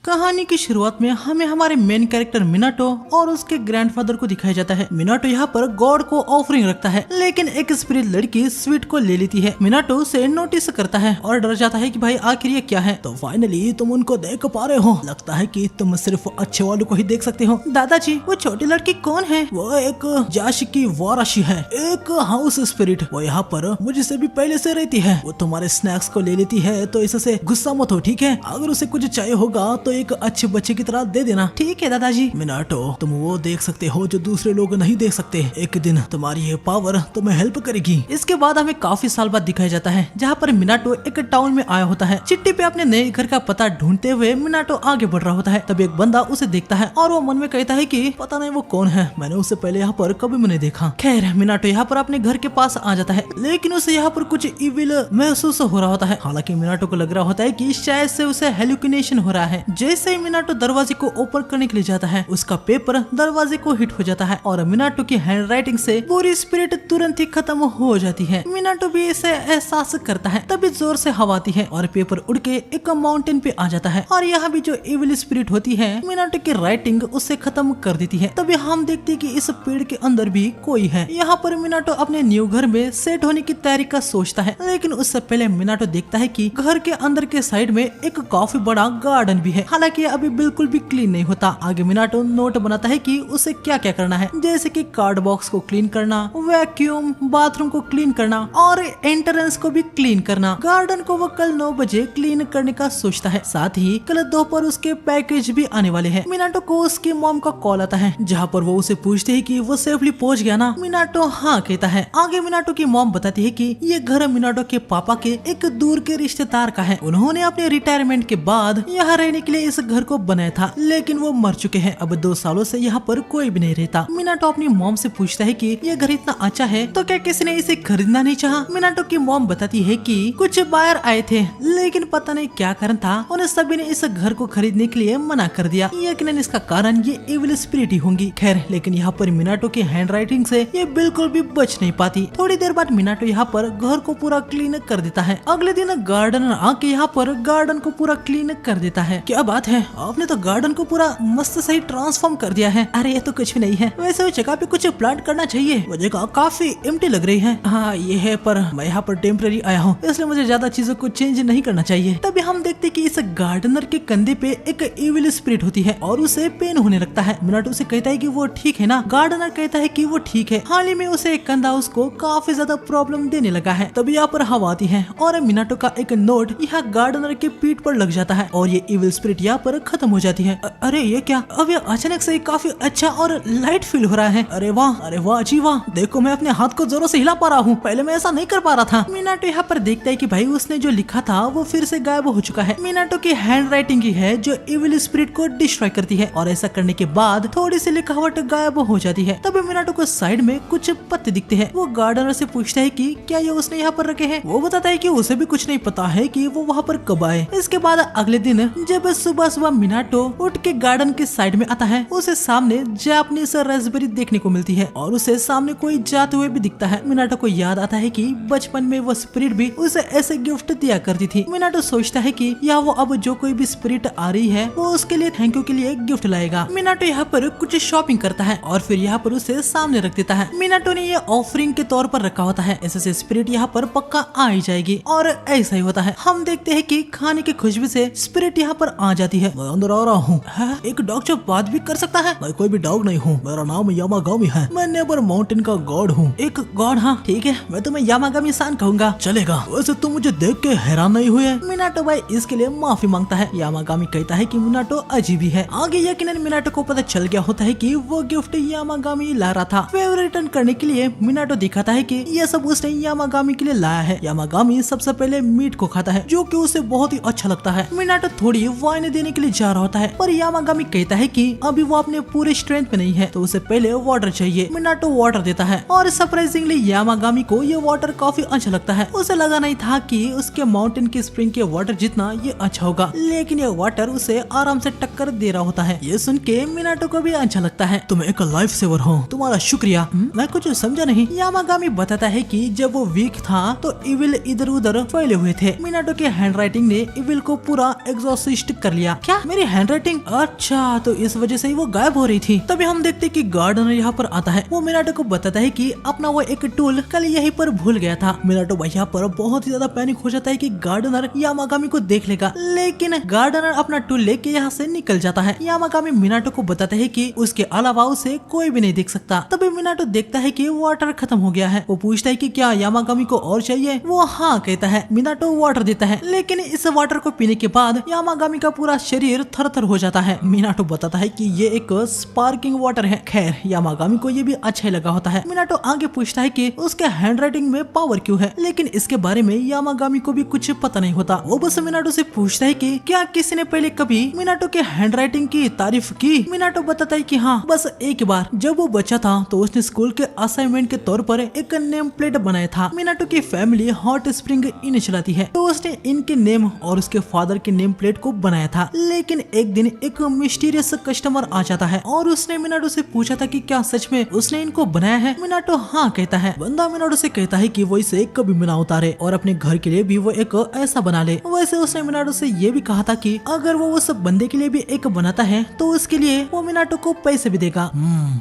कहानी की शुरुआत में हमें हमारे मेन कैरेक्टर मिनाटो और उसके ग्रैंडफादर को दिखाया जाता है। मिनाटो यहाँ पर गॉड को ऑफरिंग रखता है, लेकिन एक स्पिरिट लड़की स्वीट को ले लेती है। मिनाटो उसे नोटिस करता है और डर जाता है कि भाई आखिर ये क्या है। तो फाइनली तुम उनको देख पा रहे हो, लगता है कि तुम सिर्फ अच्छे वालों को ही देख सकते हो। दादाजी वो छोटी लड़की कौन है? वो एक जाशिकी वाराशी है, एक हाउस स्पिरिट। वो यहाँ पर मुझसे भी पहले से रहती है। वो तुम्हारे स्नैक्स को ले लेती है, तो इससे गुस्सा मत हो, ठीक है? अगर उसे कुछ चाहिए होगा तो एक अच्छे बच्चे की तरह दे देना। ठीक है दादाजी। मिनाटो तुम वो देख सकते हो जो दूसरे लोग नहीं देख सकते। एक दिन तुम्हारी ये पावर तुम्हें हेल्प करेगी। इसके बाद हमें काफी साल बाद दिखाया जाता है, जहाँ पर मिनाटो एक टाउन में आया होता है। चिट्ठी पे अपने नए घर का पता ढूंढते हुए मिनाटो आगे बढ़ रहा होता है। तब एक बंदा उसे देखता है और वो मन में कहता है कि पता नहीं वो कौन है, मैंने उससे पहले यहाँ पर कभी नहीं देखा। खैर मिनाटो यहाँ पर अपने घर के पास आ जाता है, लेकिन उसे यहाँ पर कुछ इविल महसूस हो रहा होता है। हालांकि मिनाटो को लग रहा होता है कि शायद से उसे हेलुसिनेशन हो रहा है। जैसे ही मिनाटो दरवाजे को ओपन करने के लिए जाता है, उसका पेपर दरवाजे को हिट हो जाता है और मिनाटो की हैंडराइटिंग से पूरी स्पिरिट तुरंत ही खत्म हो जाती है। मिनाटो भी इसे एहसास करता है, तभी जोर से हवा आती है और पेपर उड़ के एक माउंटेन पे आ जाता है। और यहाँ भी जो इविल स्पिरिट होती है, मिनाटो की राइटिंग उससे खत्म कर देती है। तभी हम देखते हैं कि इस पेड़ के अंदर भी कोई है। यहाँ पर मिनाटो अपने न्यू घर में सेट होने की तैयारी का सोचता है, लेकिन उससे पहले मिनाटो देखता है कि घर के अंदर के साइड में एक काफी बड़ा गार्डन भी है। हालांकि अभी बिल्कुल भी क्लीन नहीं होता। आगे मिनाटो नोट बनाता है कि उसे क्या क्या करना है, जैसे कि कार्ड बॉक्स को क्लीन करना, वैक्यूम, बाथरूम को क्लीन करना और एंट्रेंस को भी क्लीन करना। गार्डन को वो कल 9 बजे क्लीन करने का सोचता है। साथ ही कल दोपहर उसके पैकेज भी आने वाले हैं। मिनाटो को उसकी मॉम का कॉल आता है, जहाँ पर वो उसे पूछते है कि वो सेफली पहुंच गया ना। मिनाटो हाँ कहता है। आगे मिनाटो की मॉम बताती है कि ये घर मिनाटो के पापा के एक दूर के रिश्तेदार का है। उन्होंने अपने रिटायरमेंट के बाद यहाँ रहने के लिए इस घर को बनाया था, लेकिन वो मर चुके हैं। अब 2 सालों से यहाँ पर कोई भी नहीं रहता। मिनाटो अपनी मॉम से पूछता है कि ये घर इतना अच्छा है तो क्या किसी ने इसे खरीदना नहीं चाहा। मिनाटो की मॉम बताती है कि कुछ बायर आए थे, लेकिन पता नहीं क्या कारण था, उन्हें सभी ने इस घर को खरीदने के लिए मना कर दिया। यकीनन इसका कारण ये इविल स्पिरिट ही होंगी। खैर लेकिन यहाँ पर मिनाटो की हैंडराइटिंग से ये बिल्कुल भी बच नहीं पाती। थोड़ी देर बाद मिनाटो यहाँ पर घर को पूरा क्लीन कर देता है। अगले दिन गार्डनर आके यहाँ पर गार्डन को पूरा क्लीन कर देता है। क्या बात है, आपने तो गार्डन को पूरा मस्त सही ट्रांसफॉर्म कर दिया है। अरे ये तो कुछ भी नहीं है, वैसे उस जगह पे कुछ प्लांट करना चाहिए। वो जगह काफी एम्प्टी लग रही है। हाँ ये है, पर मैं यहाँ पर टेम्पररी आया हूँ, इसलिए मुझे ज्यादा चीजों को चेंज नहीं करना चाहिए। तभी हम देखते कि इस गार्डनर के कंधे पे एक इविल स्पिरिट होती है और उसे पेन होने लगता है। मिनाटो से कहता है कि वो ठीक है ना। गार्डनर कहता है कि वो ठीक है, हाल ही में उसे एक कंधा उसको काफी ज्यादा प्रॉब्लम देने लगा है। तभी यहाँ पर हवा आती है और मिनाटो का एक नोट यहाँ गार्डनर के पीठ पर लग जाता है और ये इविल स्पिरिट यहाँ पर खत्म हो जाती है। अरे ये क्या, अब ये अचानक से काफी अच्छा और लाइट फील हो रहा है। अरे वाह जी वाह, देखो मैं अपने हाथ को जोरों से हिला पा रहा हूँ, पहले मैं ऐसा नहीं कर पा रहा था। मिनाटो यहाँ पर देखता है कि भाई उसने जो लिखा था वो फिर से गायब हो चुका है। मिनाटो की हैंड राइटिंग ही है जो इविल स्पिरिट को डिस्ट्रॉय करती है और ऐसा करने के बाद थोड़ी सी लिखावट गायब हो जाती है। तभी मिनाटो को साइड में कुछ पत्ते दिखते हैं। वो गार्डनर से पूछता है कि क्या ये उसने यहाँ पर रखे हैं। वो बताता है कि उसे भी कुछ नहीं पता है कि वो वहाँ पर कब आए। इसके बाद अगले दिन जब सुबह मिनाटो उठ के गार्डन के साइड में आता है, उसे सामने जापानीज रास्पबेरी देखने को मिलती है और उसे सामने कोई जाते हुए भी दिखता है। मिनाटो को याद आता है कि बचपन में वो स्पिरिट भी उसे ऐसे गिफ्ट दिया करती थी। मिनाटो सोचता है कि या वो अब जो कोई भी स्पिरिट आ रही है वो उसके लिए थैंक यू के लिए गिफ्ट लाएगा। मिनाटो यहाँ पर कुछ शॉपिंग करता है और फिर यहाँ पर उसे सामने रख देता है। मिनाटो ने ये ऑफरिंग के तौर पर रखा होता है, ऐसे स्पिरिट यहाँ पर पक्का आ ही जाएगी और ऐसा ही होता है। हम देखते हैं कि खाने की खुशबू से स्पिरिट यहाँ पर आ जाती है। मैं अंदर आ रहा हूँ। एक डॉग जो बात भी कर सकता है? मैं कोई भी डॉग नहीं हूँ, मेरा नाम यामागामी है। मैं नेबर माउंटेन का गॉड हूँ। एक गॉड? हाँ ठीक है, मैं तुम्हें यामागामी सान कहूंगा, चलेगा? वैसे तुम मुझे देख के हैरान नहीं हुए? मिनाटो भाई इसके लिए माफी मांगता है। यामागामी कहता है कि मिनाटो अजीब ही है। आगे यकीनन मिनाटो को पता चल गया होता है कि वो गिफ्ट यामागामी ला रहा था। फेवर रिटर्न करने के लिए मिनाटो दिखाता है कि ये सब उसने यामागामी के लिए लाया है। यामागामी सबसे पहले मीट को खाता है, जो कि उसे बहुत ही अच्छा लगता है। मिनाटो थोड़ी वाइन देने के लिए जा रहा होता है, पर यामागामी कहता है कि अभी वो अपने पूरे स्ट्रेंथ पे नहीं है, तो उसे पहले वाटर चाहिए। मिनाटो वाटर देता है और सरप्राइजिंगली यामागामी को ये वाटर काफी अच्छा लगता है। उसे लगा नहीं था कि उसके माउंटेन की स्प्रिंग के वाटर जितना ये अच्छा होगा, लेकिन ये वाटर उसे आराम से टक्कर दे रहा होता है। ये सुन के मिनाटो को भी अच्छा लगता है। तुम एक लाइफ सेवर हो, तुम्हारा शुक्रिया। मैं कुछ समझा नहीं। यामागामी बताता है कि जब वो वीक था तो इविल इधर उधर फैले हुए थे। मिनाटो के हैंडराइटिंग ने इविल को पूरा एग्जॉसिस्ट कर लिया। क्या मेरी हैंडराइटिंग? अच्छा, तो इस वजह से ही वो गायब हो रही थी। तभी हम देखते कि गार्डनर यहाँ पर आता है। वो मिनाटो को बताता है कि अपना वो एक टूल कल यहीं पर भूल गया था। मिनाटो यहाँ पर बहुत ही ज्यादा पैनिक हो जाता है कि गार्डनर यामागामी को देख लेगा, लेकिन गार्डनर अपना टूल लेके यहाँ से निकल जाता है। यामागामी मिनाटो को बताता है कि उसके अलावा उसे कोई भी नहीं देख सकता। तभी मिनाटो देखता है कि वाटर खत्म हो गया है। वो पूछता है कि क्या यामागामी को और चाहिए? वो हाँ कहता है। मिनाटो वाटर देता है, लेकिन इस वाटर को पीने के बाद यामागामी का पूरा शरीर थर-थर हो जाता है। मिनाटो बताता है कि ये एक स्पार्किंग वाटर है। खैर, यामागामी को ये भी अच्छा लगा होता है। मिनाटो आगे पूछता है कि उसके हैंडराइटिंग में पावर क्यों है, लेकिन इसके बारे में यामागामी को भी कुछ पता नहीं होता। वो बस मिनाटो से पूछता है कि क्या किसी ने पहले कभी मिनाटो के हैंडराइटिंग की तारीफ की? मिनाटो बताता है कि हाँ, बस एक बार। जब वो बच्चा था तो उसने स्कूल के असाइनमेंट के तौर पर एक नेम प्लेट बनाया था। मिनाटो की फैमिली हॉट स्प्रिंग इन चलाती है, तो उसने इनके नेम और उसके फादर के नेम प्लेट को बनाया था। लेकिन एक दिन एक मिस्टीरियस कस्टमर आ जाता है और उसने मिनाटो से पूछा था कि क्या सच में उसने इनको बनाया है? मिनाटो हाँ कहता है। बंदा मिनाटो से कहता है कि वो इसे कभी ना उतारे और अपने घर के लिए भी वो एक ऐसा बना ले। वैसे उसने मिनाटो से ये भी कहा था कि अगर वो उस बंदे के लिए भी एक बनाता है तो उसके लिए वो मिनाटो को पैसे भी देगा।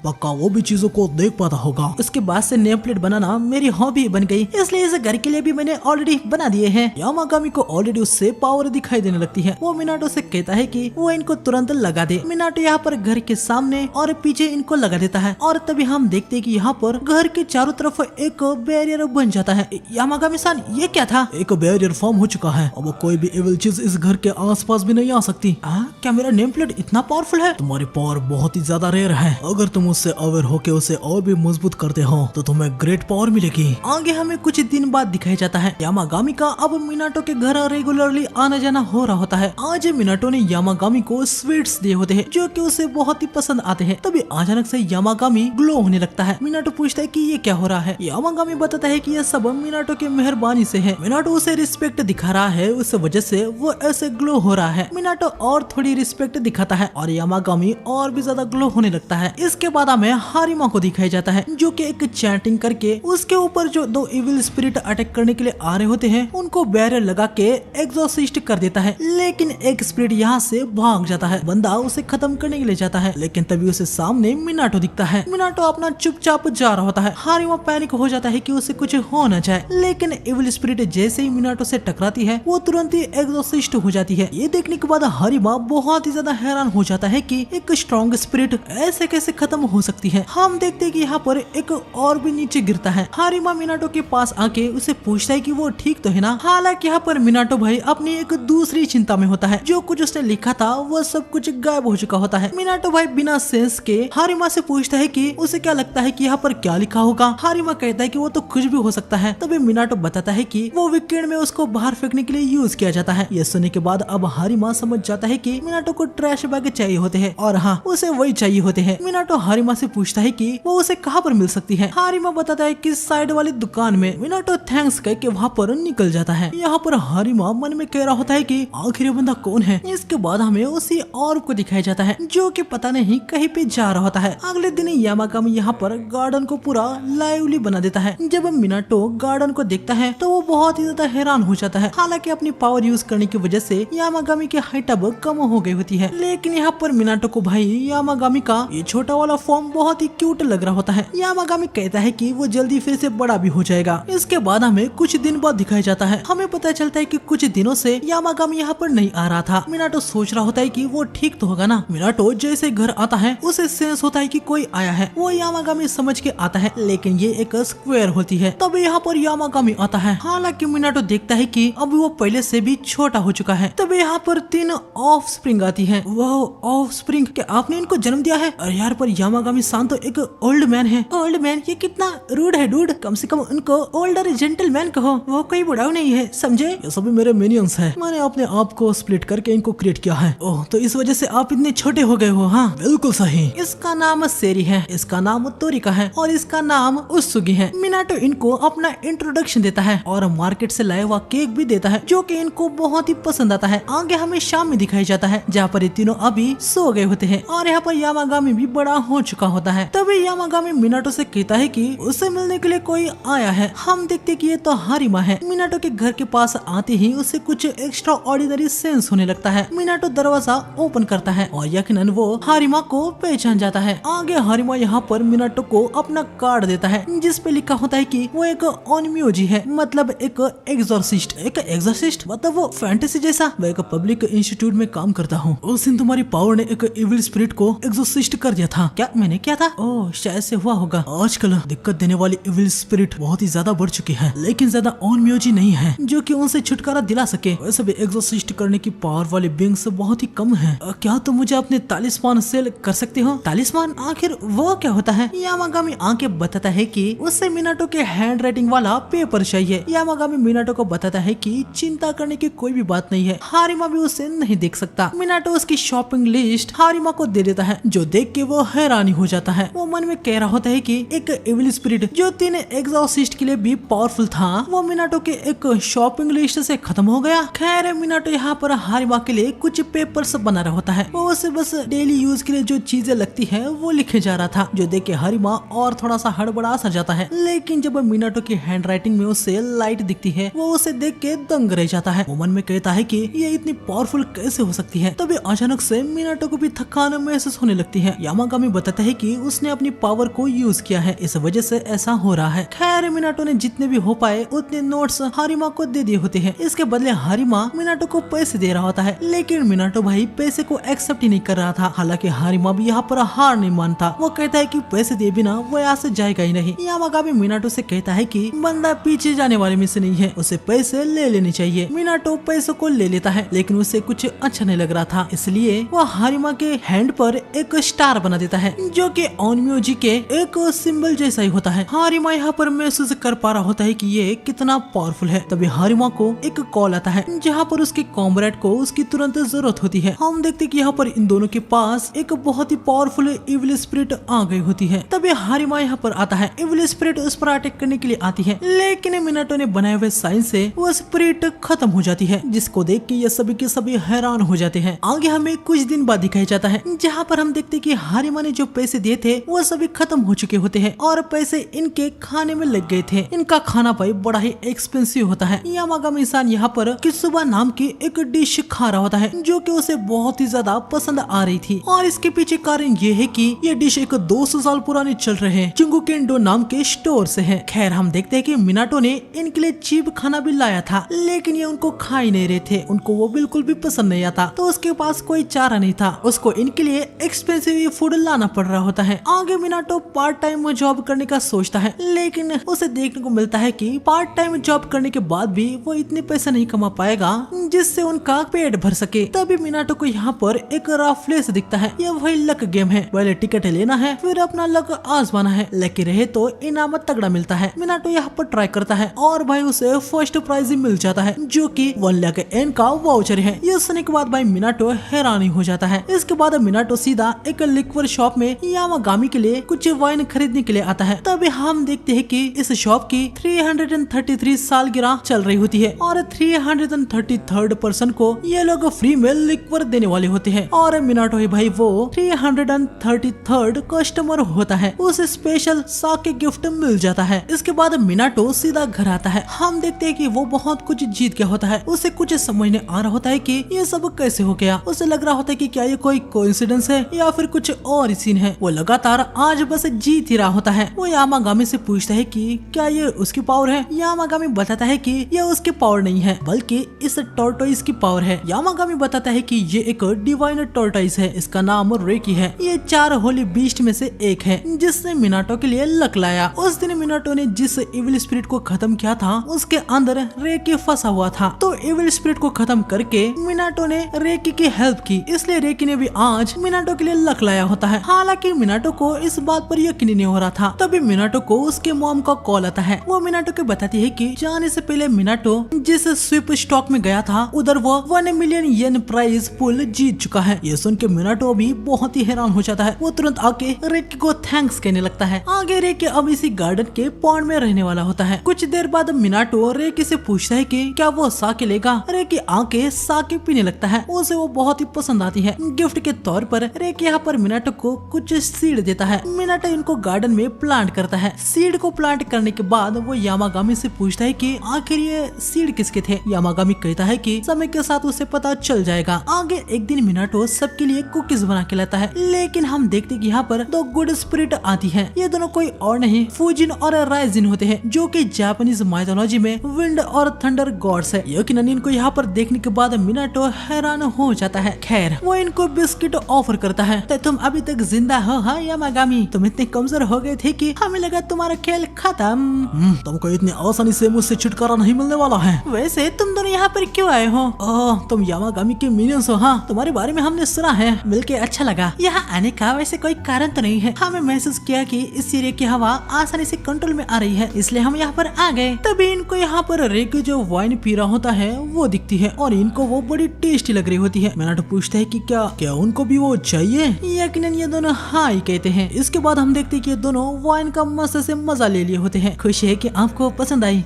पक्का वो भी चीजों को देख पाता होगा। उसके बाद से नेम प्लेट बनाना मेरी हॉबी बन गई, इसलिए इस घर के लिए भी मैंने ऑलरेडी बना दिए हैं। यामागामी को ऑलरेडी उससे पावर दिखाई देने लगती है। वो मिनाटो से कहता है कि वो इनको तुरंत लगा दे। मिनाटो यहाँ पर घर के सामने और पीछे इनको लगा देता है और तभी हम देखते हैं कि यहाँ पर घर के चारों तरफ एक बैरियर बन जाता है। यामागामी सान, ये क्या था? एक बैरियर फॉर्म हो चुका है। अब कोई भी एविल चीज इस घर के आसपास भी नहीं आ सकती। क्या मेरा नेम प्लेट इतना पावरफुल है? तुम्हारी पावर बहुत ही ज्यादा रेयर है। अगर तुम उससे अवेयर होके उसे और भी मजबूत करते हो तो तुम्हें ग्रेट पावर मिलेगी। आगे हमें कुछ दिन बाद दिखाया जाता है यामागामी का अब मिनाटो के घर रेगुलरली आना जाना हो रहा होता है। आज मिनाटो ने यामागामी को स्वीट्स दिए होते हैं जो कि उसे बहुत ही पसंद आते हैं। तभी अचानक से यामागामी ग्लो होने लगता है। मिनाटो पूछता है कि ये क्या हो रहा है? यामागामी बताता है कि यह सब मिनाटो की मेहरबानी से है। मिनाटो उसे रिस्पेक्ट दिखा रहा है, उस वजह से वो ऐसे ग्लो हो रहा है। मिनाटो और थोड़ी रिस्पेक्ट दिखाता है और यामागामी और भी ज्यादा ग्लो होने लगता है। इसके बाद हमें हारिमा को दिखाया जाता है जो कि एक चैंटिंग करके उसके ऊपर जो दो इविल स्पिरिट अटैक करने के लिए आ रहे होते हैं उनको बैरियर लगा के एग्जॉसिस्ट कर देता है। लेकिन एक स्पिरिट यहाँ से भाग जाता है। बंदा उसे खत्म करने के लिए जाता है, लेकिन तभी उसे सामने मिनाटो दिखता है। मिनाटो अपना चुपचाप जा रहा होता है। हारिमा पैनिक हो जाता है कि उसे कुछ हो न जाए, लेकिन इविल स्पिरिट जैसे ही मिनाटो से टकराती है वो तुरंत ही एग्जॉसिस्ट हो जाती है। ये देखने के बाद हारिमा बहुत ही ज्यादा हैरान हो जाता है कि एक स्ट्रॉन्ग स्पिरिट ऐसे कैसे खत्म हो सकती है। हम देखते हैं कि यहाँ पर एक और भी नीचे गिरता है। हारिमा मिनाटो के पास आके उसे पूछता है कि वो ठीक तो है ना। हालांकि यहाँ पर मिनाटो भाई अपनी एक दूसरी चिंता में होता है। जो कुछ उसने लिखा था वो सब कुछ गायब हो चुका होता है। मिनाटो भाई बिना सेंस के हारिमा से पूछता है कि उसे क्या लगता है कि यहाँ पर क्या लिखा होगा। हारिमा कहता है कि वो तो कुछ भी हो सकता है। तभी मिनाटो बताता है कि वो वीकेंड में उसको बाहर फेंकने के लिए यूज किया जाता है। ये सुनने के बाद अब हारिमा समझ जाता है कि मिनाटो को ट्रैश बैग चाहिए होते हैं और हाँ उसे वही चाहिए होते हैं। मिनाटो हारिमा से पूछता है कि वो उसे कहाँ पर मिल सकती है। हारिमा बताता है कि साइड वाली दुकान में। मिनाटो थैंक्स कह के वहाँ पर निकल जाता है। यहाँ पर हारिमा मन में कह रहा होता है कि आखिर ये बंदा कौन है। इसके बाद हमें उसी ऑर्ब को दिखाया जाता है जो कि पता नहीं कहीं पे जा रहा होता है। अगले दिन यामागामी यहाँ पर गार्डन को पूरा लाइवली बना देता है। जब मिनाटो गार्डन को देखता है तो वो बहुत ही ज्यादा हैरान हो जाता है। हालांकि अपनी पावर यूज करने की वजह से यामागामी की हाइट अब कम हो गई होती है, लेकिन यहाँ पर मिनाटो को भाई यामागामी का ये छोटा वाला फॉर्म बहुत ही क्यूट लग रहा होता है। यामागामी कहता है कि वो जल्दी फिर से बड़ा भी हो जाएगा। इसके बाद हमें कुछ दिन बाद दिखाया जाता है। हमें पता चलता है कि कुछ दिनों से यामागामी यहाँ पर नहीं आ रहा था। मिनाटो सोच रहा होता है कि वो ठीक तो होगा ना। मिनाटो जैसे घर आता है उसे सेंस होता है कि कोई आया है। वो यामागामी समझ के आता है, लेकिन ये एक स्क्वायर होती है। तब यहाँ पर यामागामी आता है। हालांकि मिनाटो देखता है कि अब वो पहले से भी छोटा हो चुका है। तब यहाँ पर 3 ऑफ स्प्रिंग आती है। वो ऑफ स्प्रिंग क्या आपने इनको जन्म दिया है? अरे यार पर यामागामी सान तो एक ओल्ड मैन है। ओल्ड मैन ये कितना रूड है डूड। कम से कम उनको ओल्डर जेंटलमैन कहो, वो कोई बुढ़ाऊ नहीं है, समझे? ये सभी मेरे मिनियंस है। मैंने अपने आप को स्प्लिट करके इनको क्रिएट किया है। ओह तो इस वजह से आप इतने छोटे हो गए हो। हाँ बिल्कुल सही। इसका नाम सेरी है, इसका नाम तोरिका है और इसका नाम उसुगी है। मिनाटो इनको अपना इंट्रोडक्शन देता है और मार्केट से लाया हुआ केक भी देता है जो कि इनको बहुत ही पसंद आता है। आगे हमें शाम में दिखाई जाता है जहाँ पर ये तीनों अभी सो गए होते हैं और यहाँ पर यामागामी भी बड़ा हो चुका होता है। तभी यामागामी मिनाटो से कहता है कि उसे मिलने के लिए कोई आया है। हम देखते कि ये तो हारिमा है। मिनाटो के घर के पास आते ही उसे कुछ एक्स्ट्रा ऑर्डिनरी सेंस होने लगता लगता है। मिनाटो दरवाजा ओपन करता है और यकीनन वो हारिमा को पहचान जाता है। आगे हारिमा यहाँ पर मिनाटो को अपना कार्ड देता है जिस पे लिखा होता है कि वो एक ओनम्योजी है, मतलब एक एग्जॉर्सिस्ट। एक एग्जॉर्सिस्ट मतलब वो फैंटेसी जैसा। मैं एक पब्लिक इंस्टीट्यूट में काम करता हूँ। उस दिन तुम्हारी पावर ने एक इविल स्पिरिट को एग्जॉर्सिस्ट कर दिया था। क्या मैंने किया था? ओह शायद से हुआ होगा। आजकल दिक्कत देने वाली इविल स्पिरिट बहुत ही ज्यादा बढ़ चुकी है, लेकिन ज्यादा ओनम्योजी नहीं है जो कि उनसे छुटकारा दिला सके। वैसे भी एग्जॉर्सिस्ट करने की पावर वाली बिंग्स बहुत ही कम है। क्या तुम मुझे अपने तालिस्मान सेल कर सकते हो? तालिस्मान आखिर वो क्या होता है? यामागामी आके बताता है कि उससे मिनाटो के हैंड राइटिंग वाला पेपर चाहिए। यामागामी मिनाटो को बताता है कि चिंता करने की कोई भी बात नहीं है, हारिमा भी उसे नहीं देख सकता। मिनाटो उसकी शॉपिंग लिस्ट हारिमा को दे देता है, जो देख के वो हैरानी हो जाता है। वो मन में कह रहा होता है कि एक इविल स्पिरिट जो 3 एग्जॉर्सिस्ट के लिए भी पावरफुल था, वो मिनाटो के एक शॉपिंग लिस्ट से खत्म हो गया। खैर मिनाटो यहाँ पर हारिमा के लिए कुछ पेपर्स बना रहा होता है। वो उसे बस डेली यूज के लिए जो चीजें लगती है वो लिखे जा रहा था, जो देख के हारिमा और थोड़ा सा हड़बड़ा सा जाता है। लेकिन जब मिनाटो की हैंड राइटिंग में उसे लाइट दिखती है, वो उसे देख के दंग रह जाता है। वो मन में कहता है कि ये इतनी पावरफुल कैसे हो सकती है। तभी अचानक से मिनाटो को भी थकान महसूस होने लगती है। यामागामी बताता है कि उसने अपनी पावर को यूज किया है, इस वजह से ऐसा हो रहा है। खैर मिनाटो ने जितने भी हो पाए उतने नोट्स हारिमा को दे दिए होते हैं। इसके बदले हारिमा मिनाटो को पैसे दे रहा होता है, लेकिन मिनाटो भाई पैसे को एक्सेप्ट ही नहीं कर रहा था। हालांकि हारिमा भी यहाँ पर हार नहीं मानता। वो कहता है कि पैसे दे बिना वो यहाँ से जाएगा ही नहीं। यामागामी मिनाटो से कहता है कि बंदा पीछे जाने वाले में से नहीं है, उसे पैसे ले लेने चाहिए। मिनाटो पैसों को ले लेता है, लेकिन उसे कुछ अच्छा नहीं लग रहा था, इसलिए वो हारिमा के हैंड पर एक स्टार बना देता है, जो कि ओनम्योजी के एक सिंबल जैसा ही होता है। हारिमा यहाँ पर महसूस कर पा रहा होता है कि ये कितना पावरफुल है। तभी हारिमा को एक कॉल आता है, जहाँ पर उसके कॉमरेड को उसकी तुरंत जरूरत होती है। हम देखते कि यहाँ पर इन दोनों के पास एक बहुत ही पावरफुल इविल स्पिरिट आ गई होती है। तभी हारिमा यहाँ पर आता है। इविल स्पिरिट उस पर अटैक करने के लिए आती है, लेकिन मिनाटो ने बनाए हुए साइन से वो स्पिरिट खत्म हो जाती है, जिसको देख के ये सभी के सभी हैरान हो जाते हैं। आगे हमें कुछ दिन बाद दिखाया जाता है, जहाँ पर हम देखते कि हारिमा ने जो पैसे दिए थे वो सभी खत्म हो चुके होते हैं और पैसे इनके खाने में लग गए थे। इनका खाना भाई बड़ा ही एक्सपेंसिव होता है। यामागामी इंसान यहाँ पर कित्सुबा नाम की एक डिश खा रहा होता है, जो कि उसे बहुत ही ज्यादा पसंद आ रही थी। और इसके पीछे कारण ये है कि ये डिश एक 200 साल पुरानी चल रहे हैं चिंगुकेंडो नाम के स्टोर से है। खैर हम देखते हैं कि मिनाटो ने इनके लिए चीप खाना भी लाया था, लेकिन ये उनको खा ही नहीं रहे थे। उनको वो बिल्कुल भी पसंद नहीं आता, तो उसके पास कोई चारा नहीं था। उसको इनके लिए एक्सपेंसिव फूड लाना पड़ रहा होता है। आगे मिनाटो पार्ट टाइम जॉब करने का सोचता है, लेकिन उसे देखने को मिलता है कि पार्ट टाइम जॉब करने के बाद भी वो इतने पैसे नहीं कमा पाएगा जिससे उनका पेट भर सके। तभी मिनाटो को यहाँ पर एक राफ्लेस दिखता है। यह वही लक गेम है, पहले टिकट लेना है फिर अपना लक आजमाना है। लकी रहे तो इनाम तगड़ा मिलता है। मिनाटो यहाँ पर ट्राई करता है और भाई उसे फर्स्ट प्राइज मिल जाता है, जो कि 1 लाख एन का वाउचर है। ये सुनने के बाद भाई मिनाटो हैरानी हो जाता है। इसके बाद मिनाटो सीधा एक लिक्वर शॉप में यामागामी के लिए कुछ वाइन खरीदने के लिए आता है। तभी हम देखते हैं कि इस शॉप की 333 सालगिरह चल रही होती है और 333rd पर्सन को ये लोग फ्री में लिक्वर देने वाले होते हैं। और मिनाटो है भाई वो 333rd कस्टमर होता है, उसे स्पेशल साके गिफ्ट मिल जाता है। इसके बाद मिनाटो सीधा घर आता है। हम देखते हैं कि वो बहुत कुछ जीत गया होता है। उसे कुछ समझने आ रहा होता है कि ये सब कैसे हो गया। उसे लग रहा होता है कि क्या ये कोई कोइंसिडेंस है या फिर कुछ और सीन है। वो लगातार आज बस जीत ही रहा होता है। वो यामागामी से पूछता है कि क्या ये उसकी पावर है। यामागामी बताता है कि ये उसकी पावर नहीं है, बल्कि इस टॉर्टोइस की पावर है। यामागामी बताता है कि ये एक डिवाइन टॉर्टोइस है, इसका नाम रेकी है। ये 4 होली बीस्ट में से एक है, जिसने मिनाटो के लिए लक लाया। उस दिन मिनाटो ने जिस इविल स्पिरिट को खत्म किया था उसके अंदर रेकी फंसा हुआ था, तो इविल स्पिरिट को खत्म करके मिनाटो ने रेकी की हेल्प की, इसलिए रेकी ने भी आज मिनाटो के लिए लक लाया होता है। हालांकि मिनाटो को इस बात पर यकीन नहीं हो रहा था। तभी मिनाटो को उसके मॉम का कॉल आता है। वो मिनाटो को बताती है कि जाने से पहले मिनाटो जिस स्विप स्टॉक में गया था उधर वो 1 मिलियन येन प्राइज पुल जीत चुका है। ये सुन के मिनाटो भी बहुत ही हैरान हो जाता है। वो तुरंत आके रेकी को थैंक्स कहने लगता है। आगे रेकी अब इसी गार्डन के पॉन्ड में रहने वाला होता है। कुछ देर बाद मिनाटो रेकी से पूछता है कि क्या वो साके लेगा। रेकी आके साके पीने लगता है, उसे वो बहुत ही पसंद आती है। गिफ्ट के तौर पर रेकी यहाँ पर मिनाटो को कुछ सीड देता है। मिनाटो इनको गार्डन में प्लांट करता है। सीड को प्लांट करने के बाद वो यामागामी से पूछता है कि आखिर ये सीड किसके थे। यामागामी कहता है कि समय के साथ उसे पता चल जाएगा। आगे एक दिन मिनाटो सबके लिए कुकीज बना के लाता है, लेकिन हम देखते कि यहाँ पर दो गुड स्पिरिट आती है। ये दोनों कोई और नहीं फूजिन और राइजिन होते हैं, जो कि जापानीज माइथोलॉजी में विंड और थंडर गॉड्स है। यकीनन इनको यहाँ पर देखने के बाद मिनाटो हैरान हो जाता है। खैर वो इनको बिस्किट ऑफर करता है। तो तुम अभी तक जिंदा हो? हाँ यामागामी, तुम इतने कमजोर हो गए थे कि हमें लगा तुम्हारा खेल खत्म। तुमको इतनी आसानी से मुझसे छुटकारा नहीं मिलने वाला है। वैसे तुम दोनों यहाँ पर क्यों आए हो? ओह, तुम यामागामी के मिनियंस हो? हाँ, तुम्हारे बारे में हमने सुना है, मिलके अच्छा लगा। यहाँ आने का वैसे कोई कारण तो नहीं है, हमें महसूस किया कि इस एरिया की हवा आसानी से कंट्रोल में आ रही है, इसलिए हम यहाँ पर आ गए। तभी इनको यहाँ पर रेक जो वाइन पी रहा होता है वो दिखती है और इनको वो बड़ी टेस्टी लग रही होती है। मिनाटो पूछता है कि क्या उनको भी वो चाहिए? यकीनन ये दोनों हाँ ही कहते हैं। इसके बाद हम देखते हैं कि ये दोनों वाइन का मस्त से मजा ले लिए होते हैं। खुशी है कि आपको पसंद आई।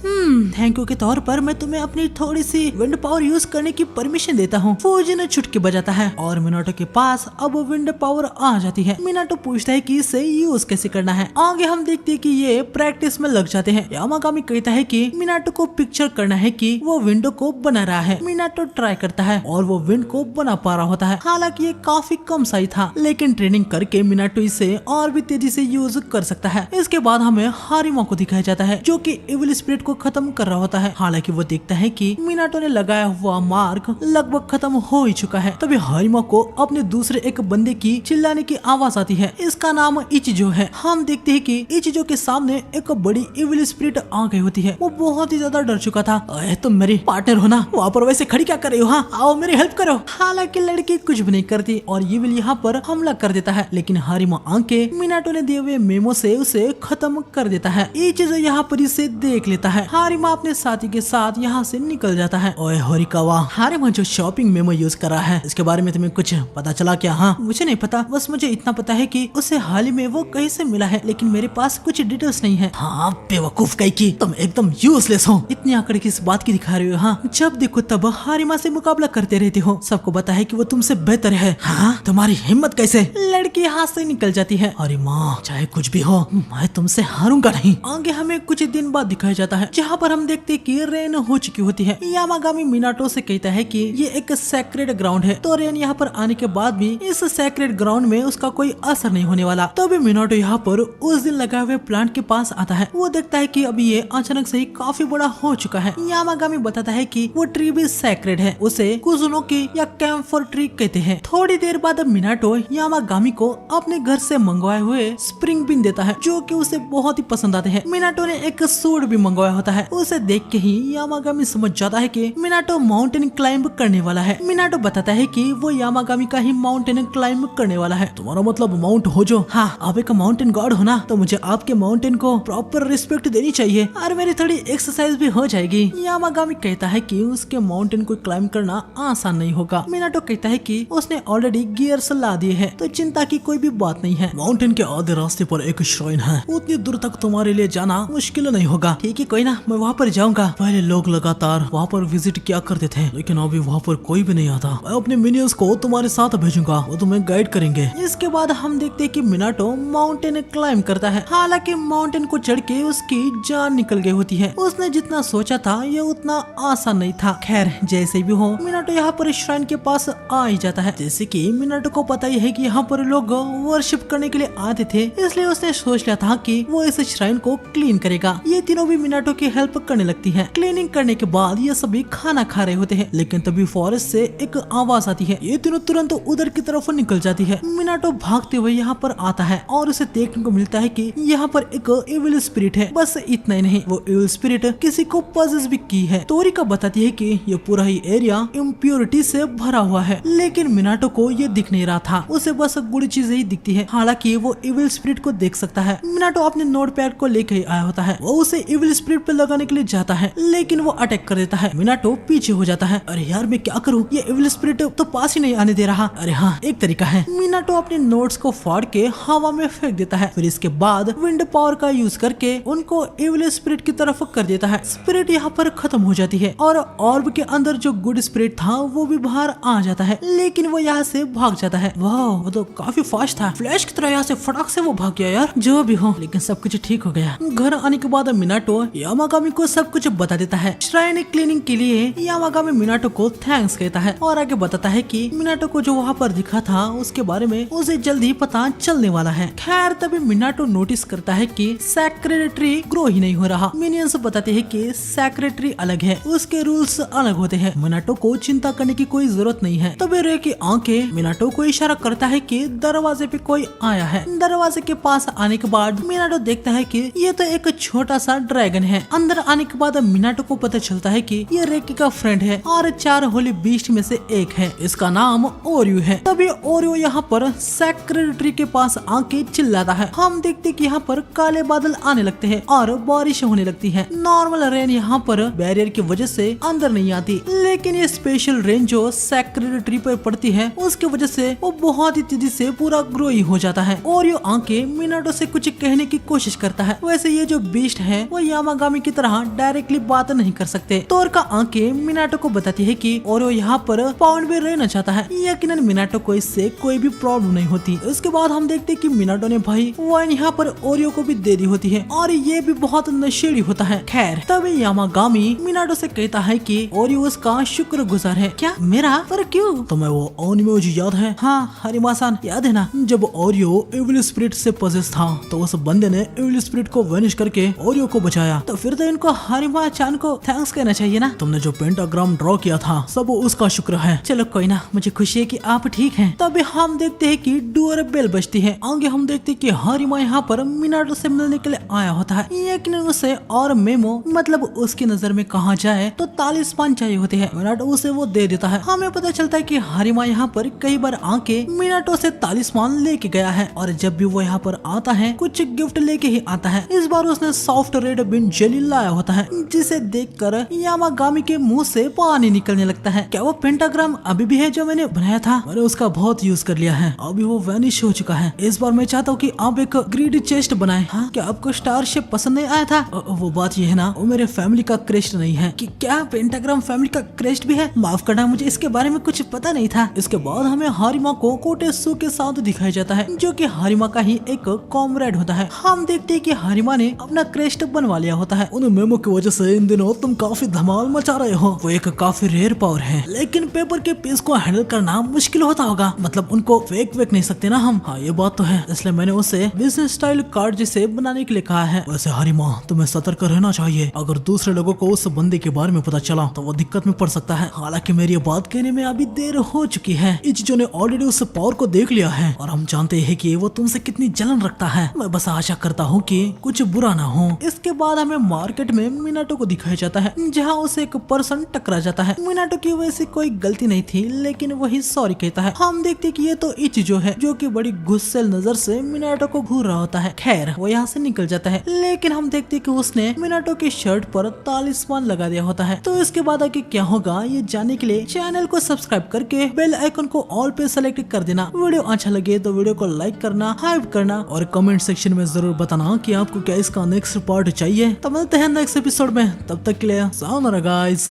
थैंक यू के तौर पर मैं तुम्हें अपनी थोड़ी सी विंड पावर यूज करने की परमिशन देता हूँ। फूजिन चुटकी बजाता है और मिनाटो के पास अब विंड पावर आ जाती है। मिनाटो पूछता है कि इसे यूज कैसे करना है। आगे हम देखते हैं कि ये प्रैक्टिस में लग जाते हैं। यामागामी कहता है कि मिनाटो को पिक्चर करना है कि वो विंडो को बना रहा है। मिनाटो ट्राई करता है और वो विंड को बना पा रहा होता है। हालांकि ये काफी कम साइज था, लेकिन ट्रेनिंग करके मिनाटो इसे और भी तेजी से यूज कर सकता है। इसके बाद हमें हारिमा को दिखाया जाता है, जो कि इविल स्पिरिट को खत्म कर रहा होता है। हालांकि वो देखता है कि मिनाटो ने लगाया हुआ मार्क लगभग खत्म हो ही चुका है। तभी हारिमा को अपने दूसरे एक बंदे की चिल्लाने की आवाज आती है। इसका नाम इचिजो है। हम देखते हैं कि इचिजो के सामने एक बड़ी इविल स्पिरिट आ गई होती है। वो बहुत ही ज्यादा डर चुका था। तुम मेरी पार्टनर हो ना, वहाँ पर वैसे खड़ी क्या कर रही हो? हाँ आओ मेरी हेल्प करो। हालांकि लड़की कुछ भी नहीं करती और इविल यहाँ पर हमला कर देता है, लेकिन हारिमा आके मिनाटो ने दिए हुए मेमो से उसे खत्म कर देता है। इचिजो यहाँ पर इसे देख लेता है। हारिमा अपने साथी के साथ यहाँ से निकल जाता है। ओए होरिकावा, हारिमा जो शॉपिंग मेमो यूज कर रहा है, इसके बारे में तुम्हें कुछ पता चला क्या? हाँ मुझे नहीं पता, बस मुझे इतना पता है कि उसे हाल ही में वो कहीं से मिला है, लेकिन मेरे पास कुछ डिटेल्स नहीं है। हाँ बेवकूफ कहीं की, तुम एकदम यूजलेस हो। इतनी आकड़ किस बात की दिखा रहे हो? हाँ जब देखो तब हारिमा से मुकाबला करते रहते हो। सबको पता है कि वो तुमसे बेहतर है। हाँ तुम्हारी हिम्मत कैसे? लड़की हाथ से निकल जाती है। अरे माँ, चाहे कुछ भी हो मैं तुमसे हारूंगा नहीं। आगे हमें कुछ दिन बाद दिखाया जाता है, जहाँ पर हम देखते हैं कि रेन हो चुकी होती है। यामागामी मिनाटो से कहता है कि ये एक सैक्रेड ग्राउंड है, तो रेन यहाँ पर आने के बाद भी इस सैक्रेड ग्राउंड में उसका कोई असर नहीं होने वाला। तो भी मिनाटो यहाँ पर उस दिन लगाए हुए प्लांट के पास आता है। वो देखता है कि अभी ये अचानक से ही काफी बड़ा हो चुका है। यामागामी बताता है कि वो ट्री भी सैक्रेड है, उसे कुजुनो की या कैम्फर ट्री कहते हैं। थोड़ी देर बाद मिनाटो यामागामी को अपने घर से मंगवाए हुए स्प्रिंग बीन देता है, जो कि उसे बहुत ही पसंद आते हैं। मिनाटो ने एक सूट भी मंगवाया होता है। उसे देख के ही यामागामी समझ जाता है कि मिनाटो माउंटेन क्लाइंब करने वाला है। मिनाटो बताता है कि वो यामागामी का ही माउंटेन क्लाइंब करने वाला है। तुम्हारा मतलब माउंट होजो? हाँ, आप एक माउंटेन गॉड हो ना, तो मुझे आपके माउंटेन को प्रॉपर रिस्पेक्ट देनी चाहिए और मेरी थोड़ी एक्सरसाइज भी हो जाएगी। यामागामी कहता है कि उसके माउंटेन को क्लाइंब करना आसान नहीं होगा। मिनाटो कहता है कि उसने ऑलरेडी गियर्स ला दिए हैं, तो चिंता की कोई भी बात नहीं है। माउंटेन के आधे रास्ते पर एक श्राइन है, उतनी दूर तक तुम्हारे लिए जाना मुश्किल नहीं होगा। ठीक है कोई ना, मैं वहाँ पर जाऊंगा। पहले लोग लगातार वहाँ पर विजिट किया करते थे, लेकिन अभी वहाँ पर कोई भी नहीं आता। मैं अपने मिनियंस को तुम्हारे साथ भेजूंगा, वो तुम्हें गाइड करेंगे। इसके बाद हम देखते हैं कि मिनाटो माउंटेन क्लाइंब करता है। हालांकि माउंटेन को चढ़ के उसकी जान निकल गई होती है। उसने जितना सोचा था ये उतना आसान नहीं था। खैर जैसे भी हो, मिनाटो यहाँ पर श्राइन के पास आ ही जाता है। जैसे कि मिनाटो को पता ही है कि यहाँ पर लोग वर्शिप करने के लिए आते थे, इसलिए उसने सोच लिया था कि वो इस श्राइन को क्लीन करेगा। ये तीनों भी मिनाटो की हेल्प करने लगती है। क्लीनिंग करने के बाद ये सभी खाना खा रहे होते हैं, लेकिन तभी फॉरेस्ट से एक आवाज आती है। ये तीनों तुरंत उधर की तरफ निकल जाती है। मिनाटो भागते हुए यहाँ पर आता है और उसे देखने को मिलता है कि यहाँ पर एक इविल स्पिरिट है। बस इतना ही नहीं, वो इविल स्पिरिट किसी को पजेस भी की है। तोरिका बताती है कि ये पूरा ही एरिया इम्प्योरिटी से भरा हुआ है, लेकिन मिनाटो को ये दिख नहीं रहा था। उसे बस गुड़ चीजें ही दिखती है। हालांकि वो इविल स्पिरिट को देख सकता है। मिनाटो अपने नोटपैड को लेकर आया होता है। वो उसे इविल स्पिरिट पे लगाने के लिए जाता है, लेकिन वो अटैक कर देता है। मिनाटो पीछे हो जाता है। अरे यार मैं क्या करूँ, ये इविल स्पिरिट तो पास ही नहीं आने दे रहा। अरे हाँ, एक तरीका है। मिनाटो अपने नोट्स को फाड़ के हवा में फेंक देता है। फिर इसके बाद विंड पावर का यूज करके उनको इविल स्पिरिट की तरफ कर देता है। स्पिरिट यहाँ पर खत्म हो जाती है और ऑर्ब के अंदर जो गुड स्पिरिट था वो भी बाहर आ जाता है, लेकिन वो यहाँ से भाग जाता है। वाह, वो तो काफी फास्ट था, फ्लैश की तरह यहाँ से फटाक से वो भाग गया यार। जो भी हो, लेकिन सब कुछ ठीक हो गया। घर आने के बाद मिनाटो यामागामी को सब कुछ बता देता है। श्राइन क्लीनिंग के लिए यामागामी मिनाटो को थैंक्स कहता है और आगे बताता है कि मिनाटो को जो वहाँ पर दिखा था उसके बारे में उसे जल्द ही पता चलने वाला है। खैर तभी मिनाटो नोटिस करता है कि सैक्रेड ट्री ग्रो ही नहीं हो रहा। मिनियंस बताते हैं कि सैक्रेड ट्री अलग है, उसके रूल्स अलग होते हैं। मिनाटो को चिंता करने की कोई जरूरत नहीं है। तभी रे की आंखें मिनाटो को इशारा करता है कि दरवाजे पे कोई आया है। दरवाजे के पास आने के बाद मिनाटो देखता है कि ये तो एक छोटा सा ड्रैगन है। अंदर आने के बाद मिनाटो को पता चलता है कि ये रेकी का फ्रेंड है और 4 होली बीस्ट में से एक है। इसका नाम ओरियो है। तभी ओरियो यहाँ पर सैक्रेड ट्री के पास आके चिल्लाता है। हम देखते कि यहाँ पर काले बादल आने लगते हैं और बारिश होने लगती है। नॉर्मल रेन यहाँ पर बैरियर की वजह से अंदर नहीं आती, लेकिन ये स्पेशल रेन जो सैक्रेड ट्री पर पड़ती है उसकी वजह से वो बहुत ही तेजी से पूरा ग्रो ही हो जाता है। ओरियो आके मिनाटो से कुछ कहने की कोशिश करता है। वैसे ये जो बीस्ट है वो यामागामी की तरह डायरेक्टली बात नहीं कर सकते। तोर का आंखें मिनाटो को बताती है कि ओरियो यहाँ पर पाउंड में रहना चाहता है। यकीनन मिनाटो को इससे कोई भी प्रॉब्लम नहीं होती। इसके बाद हम देखते कि मिनाटो ने भाई वाइन यहाँ पर ओरियो को भी दे दी होती है और ये भी बहुत नशेड़ी होता है। खैर तभी यामागामी मिनाटो से कहता है कि ओरियो उसका शुक्रगुजार है। क्या मेरा? पर क्यों? तुम्हें वो ओनिमोजी याद है? हाँ हरिमासान याद है ना। जब ओरियो इविल स्पिरिट से पजेस था तो उस बंदे ने इविल स्पिरिट को वेनिश करके ओरियो को बचाया। तो फिर तो इनको हरिमा चान को थैंक्स कहना चाहिए ना। तुमने जो पेंटाग्राम ड्रॉ किया था सब उसका शुक्र है। चलो कोई ना, मुझे खुशी है कि आप ठीक हैं। तभी हम देखते हैं कि डोर बेल बजती है। आगे हम देखते हैं कि हरिमा यहाँ पर मिनाटो से मिलने के लिए आया होता है। लेकिन उसे और मेमो मतलब उसकी नजर में कहा जाए तो तालिस्मान चाहिए होते हैं। मिनाटो उसे वो दे देता है। हमें पता चलता है कि हरिमा यहाँ पर कई बार आके मिनाटो से तालिस्मान लेके गया है और जब भी वो यहाँ पर आता है कुछ गिफ्ट लेके ही आता है। इस बार उसने सॉफ्ट रेड बिन जेली लाया होता है, जिसे देखकर यामागामी के मुंह से पानी निकलने लगता है। क्या वो पेंटाग्राम अभी भी है जो मैंने बनाया था? मैंने उसका बहुत यूज कर लिया है, अभी वो वैनिश हो चुका है। इस बार मैं चाहता हूँ कि आप एक ग्रीडी चेस्ट बनाएं। हाँ? क्या आपको स्टार शेप पसंद नहीं आया था? वो बात ये है ना, वो मेरे फैमिली का क्रेस्ट नहीं है। कि क्या पेंटाग्राम फैमिली का क्रेस्ट भी है? माफ करना, मुझे इसके बारे में कुछ पता नहीं था। इसके बाद हमें हारिमा को कोटेसु के साथ दिखाया जाता है, जो कि हारिमा का ही एक कॉमरेड होता है। हम देखते हैं कि हारिमा ने अपना क्रेस्ट बनवा लिया होता है। उन मेमो की वजह से इन दिनों तुम काफी धमाल मचा रहे हो। वो एक काफी रेयर पावर है, लेकिन पेपर के पीस को हैंडल करना मुश्किल होता होगा। मतलब उनको फेक वेक नहीं सकते ना हम। हाँ ये बात तो है, इसलिए मैंने उसे बिजनेस स्टाइल कार्ड जिसे बनाने के लिए कहा है। वैसे हारिमा तुम्हें सतर्क रहना चाहिए। अगर दूसरे लोगों को उस बंदे के बारे में पता चला तो वो दिक्कत में पड़ सकता है। हालांकि मेरी बात कहने में अभी देर हो चुकी है। इचिजो ने ऑलरेडी उस पावर को देख लिया है और हम जानते हैं कि वो तुमसे कितनी जलन रखता है। मैं बस आशा करता हूँ कि कुछ बुरा ना हो। इसके बाद हमें मार्केट में मिनाटो को दिखाया जाता है, जहाँ उसे एक पर्सन टकरा जाता है। मिनाटो की वैसे कोई गलती नहीं थी, लेकिन वही सॉरी कहता है। हम देखते कि ये तो इचिजो है, जो कि बड़ी गुस्सेल नजर से मिनाटो को घूर रहा होता है। खैर वो यहाँ से निकल जाता है, लेकिन हम देखते कि उसने मिनाटो की शर्ट पर तालिस्मान लगा दिया होता है। तो इसके बाद आगे क्या होगा ये जानने के लिए चैनल को सब्सक्राइब करके बेल आइकन को ऑल पे सेलेक्ट कर देना। वीडियो अच्छा लगे तो वीडियो को लाइक करना, हाइप करना और कमेंट सेक्शन में जरूर बताना कि आपको क्या इसका नेक्स्ट पार्ट चाहिए। तो मिलते हैं नेक्स्ट एपिसोड में, तब तक के लिए सावधान गाइस।